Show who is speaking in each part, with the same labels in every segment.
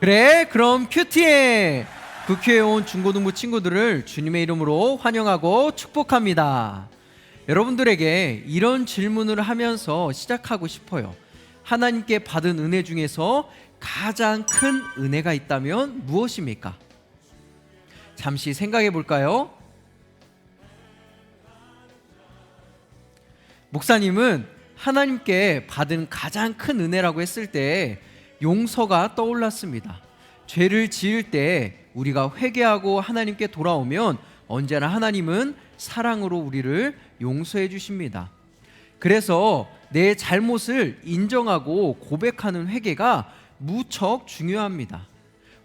Speaker 1: 그래, 그럼 큐티해. 국회에 온 중고등부 친구들을 주님의 이름으로 환영하고 축복합니다. 여러분들에게 이런 질문을 하면서 시작하고 싶어요. 하나님께 받은 은혜 중에서 가장 큰 은혜가 있다면 무엇입니까? 잠시 생각해 볼까요? 목사님은 하나님께 받은 가장 큰 은혜라고 했을 때 용서가 떠올랐습니다. 죄를 지을 때 우리가 회개하고 하나님께 돌아오면 언제나 하나님은 사랑으로 우리를 용서해 주십니다. 그래서 내 잘못을 인정하고 고백하는 회개가 무척 중요합니다.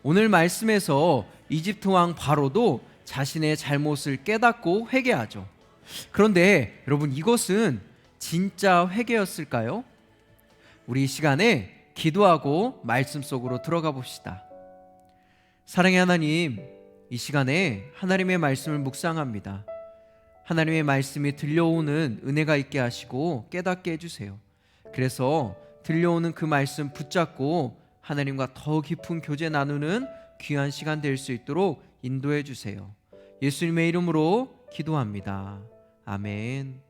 Speaker 1: 오늘 말씀에서 이집트 왕 바로도 자신의 잘못을 깨닫고 회개하죠. 그런데 여러분, 이것은 진짜 회개였을까요? 우리 이 시간에 기도하고 말씀 속으로 들어가 봅시다. 사랑의 하나님, 이 시간에 하나님의 말씀을 묵상합니다. 하나님의 말씀이 들려오는 은혜가 있게 하시고 깨닫게 해주세요. 그래서 들려오는 그 말씀 붙잡고 하나님과 더 깊은 교제 나누는 귀한 시간 될 수 있도록 인도해 주세요. 예수님의 이름으로 기도합니다. 아멘.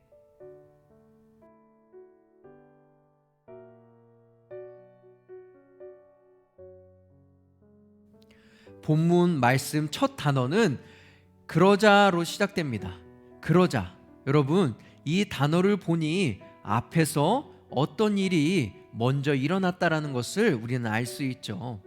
Speaker 1: 본문 말씀 첫 단어는 그러자로 시작됩니다. 그러자. 여러분, 이 단어를 보니 앞에서 어떤 일이 먼저 일어났다라는 것을 우리는 알 수 있죠.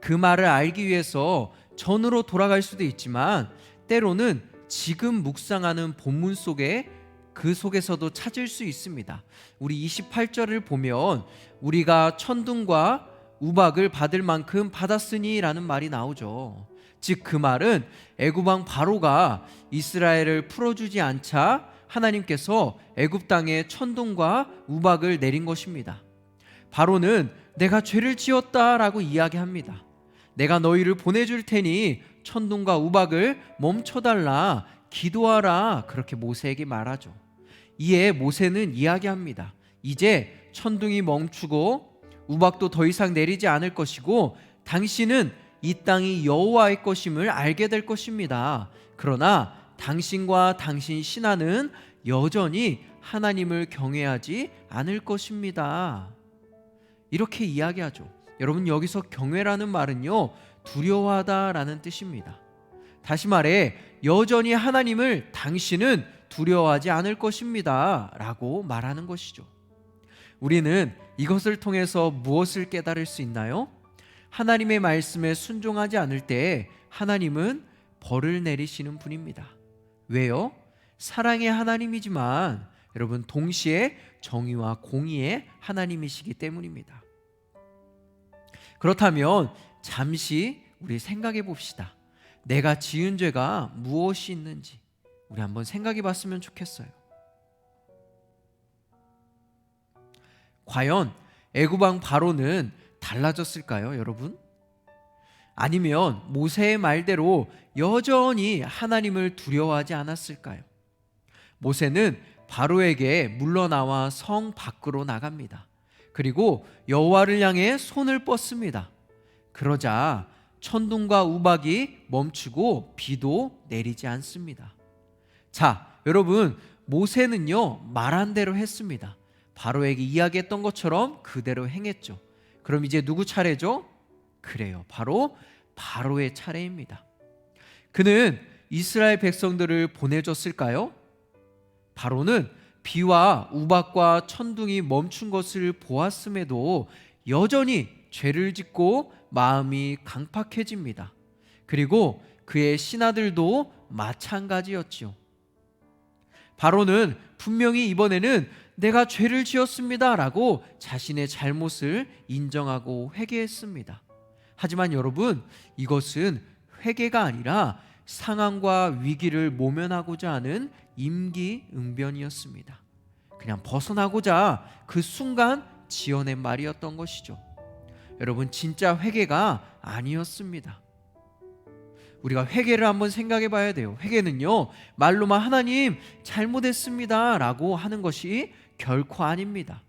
Speaker 1: 그 말을 알기 위해서 전으로 돌아갈 수도 있지만 때로는 지금 묵상하는 본문 속에 그 속에서도 찾을 수 있습니다. 우리 28절을 보면 우리가 천둥과 우박을 받을 만큼 받았으니 라는 말이 나오죠. 즉 그 말은 애굽 왕 바로가 이스라엘을 풀어주지 않자 하나님께서 애굽 땅에 천둥과 우박을 내린 것입니다. 바로는 내가 죄를 지었다라고 이야기합니다. 내가 너희를 보내줄 테니 천둥과 우박을 멈춰달라, 기도하라, 그렇게 모세에게 말하죠. 이에 모세는 이야기합니다. 이제 천둥이 멈추고 우박도 더 이상 내리지 않을 것이고 당신은 이 땅이 여호와의 것임을 알게 될 것입니다. 그러나 당신과 당신 신하는 여전히 하나님을 경외하지 않을 것입니다. 이렇게 이야기하죠. 여러분, 여기서 경외라는 말은요, 두려워하다라는 뜻입니다. 다시 말해 여전히 하나님을 당신은 두려워하지 않을 것입니다 라고 말하는 것이죠. 우리는 이것을 통해서 무엇을 깨달을 수 있나요? 하나님의 말씀에 순종하지 않을 때 하나님은 벌을 내리시는 분입니다. 왜요? 사랑의 하나님이지만 여러분, 동시에 정의와 공의의 하나님이시기 때문입니다. 그렇다면 잠시 우리 생각해 봅시다. 내가 지은 죄가 무엇이 있는지 우리 한번 생각해 봤으면 좋겠어요. 과연 애굽 왕 바로는 달라졌을까요, 여러분? 아니면 모세의 말대로 여전히 하나님을 두려워하지 않았을까요? 모세는 바로에게 물러나와 성 밖으로 나갑니다. 그리고 여호와를 향해 손을 뻗습니다. 그러자 천둥과 우박이 멈추고 비도 내리지 않습니다. 자, 여러분, 모세는요, 말한 대로 했습니다. 바로에게 이야기했던 것처럼 그대로 행했죠. 그럼 이제 누구 차례죠? 그래요, 바로 바로의 차례입니다. 그는 이스라엘 백성들을 보내줬을까요? 바로는 비와 우박과 천둥이 멈춘 것을 보았음에도 여전히 죄를 짓고 마음이 강팍해집니다. 그리고 그의 신하들도 마찬가지였지요. 바로는 분명히 이번에는 내가 죄를 지었습니다 라고 자신의 잘못을 인정하고 회개했습니다. 하지만 여러분, 이것은 회개가 아니라 상황과 위기를 모면하고자 하는 임기응변이었습니다. 그냥 벗어나고자 그 순간 지어낸 말이었던 것이죠. 여러분, 진짜 회개가 아니었습니다. 우리가 회개를 한번 생각해 봐야 돼요. 회개는요, 말로만 하나님 잘못했습니다 라고 하는 것이 결코 아닙니다.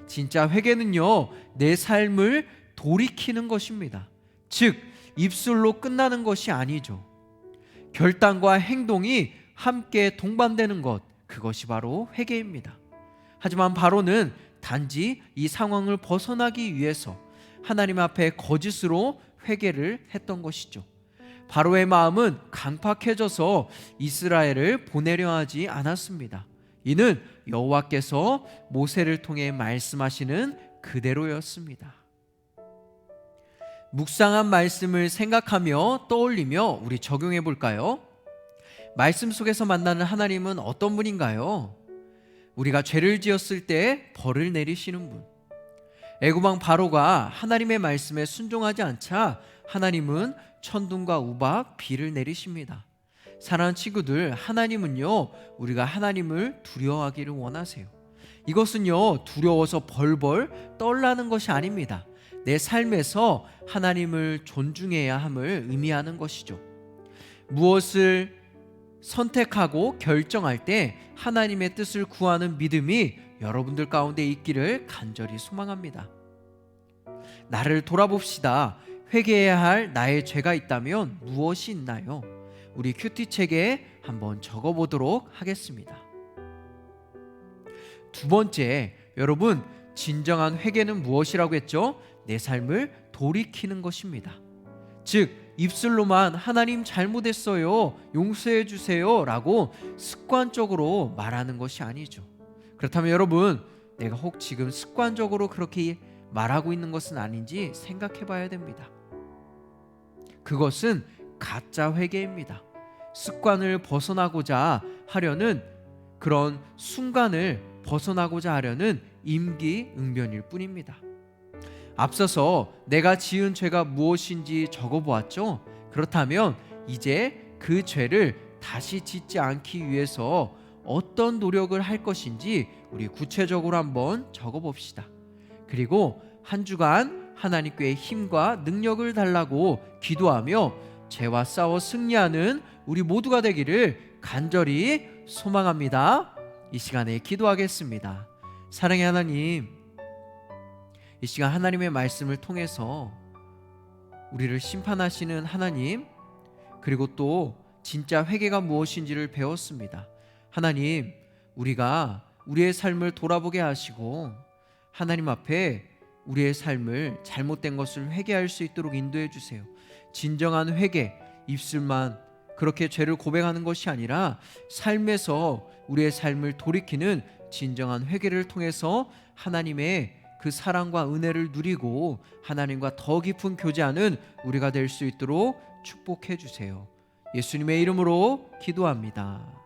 Speaker 1: 진짜 회개는요, 내 삶을 돌이키는 것입니다. 즉 입술로 끝나는 것이 아니죠. 결단과 행동이 함께 동반되는 것, 그것이 바로 회개입니다. 하지만 바로는 단지 이 상황을 벗어나기 위해서 하나님 앞에 거짓으로 회개를 했던 것이죠. 바로의 마음은 강팍해져서 이스라엘을 보내려 하지 않았습니다. 이는 여호와께서 모세를 통해 말씀하시는 그대로였습니다. 묵상한 말씀을 생각하며 떠올리며 우리 적용해 볼까요? 말씀 속에서 만나는 하나님은 어떤 분인가요? 우리가 죄를 지었을 때 벌을 내리시는 분. 애굽왕 바로가 하나님의 말씀에 순종하지 않자 하나님은 천둥과 우박, 비를 내리십니다. 사랑하는 친구들, 하나님은요, 우리가 하나님을 두려워하기를 원하세요. 이것은요, 두려워서 벌벌 떨라는 것이 아닙니다. 내 삶에서 하나님을 존중해야 함을 의미하는 것이죠. 무엇을 선택하고 결정할 때 하나님의 뜻을 구하는 믿음이 여러분들 가운데 있기를 간절히 소망합니다. 나를 돌아봅시다. 회개해야 할 나의 죄가 있다면 무엇이 있나요? 우리 큐티책에 한번 적어보도록 하겠습니다. 두 번째, 여러분, 진정한 회개는 무엇이라고 했죠? 내 삶을 돌이키는 것입니다. 즉 입술로만 하나님 잘못했어요, 용서해 주세요 라고 습관적으로 말하는 것이 아니죠. 그렇다면 여러분, 내가 혹 지금 습관적으로 그렇게 말하고 있는 것은 아닌지 생각해 봐야 됩니다. 그것은 가짜 회개입니다. 습관을 벗어나고자 하려는, 그런 순간을 벗어나고자 하려는 임기응변일 뿐입니다. 앞서서 내가 지은 죄가 무엇인지 적어보았죠? 그렇다면 이제 그 죄를 다시 짓지 않기 위해서 어떤 노력을 할 것인지 우리 구체적으로 한번 적어봅시다. 그리고 한 주간 하나님께 힘과 능력을 달라고 기도하며 죄와 싸워 승리하는 우리 모두가 되기를 간절히 소망합니다. 이 시간에 기도하겠습니다. 사랑의 하나님, 이 시간 하나님의 말씀을 통해서 우리를 심판하시는 하나님, 그리고 또 진짜 회개가 무엇인지를 배웠습니다. 하나님, 우리가 우리의 삶을 돌아보게 하시고 하나님 앞에 우리의 삶을 잘못된 것을 회개할 수 있도록 인도해 주세요. 진정한 회개, 입술만 그렇게 죄를 고백하는 것이 아니라 삶에서 우리의 삶을 돌이키는 진정한 회개를 통해서 하나님의 그 사랑과 은혜를 누리고 하나님과 더 깊은 교제하는 우리가 될 수 있도록 축복해 주세요. 예수님의 이름으로 기도합니다.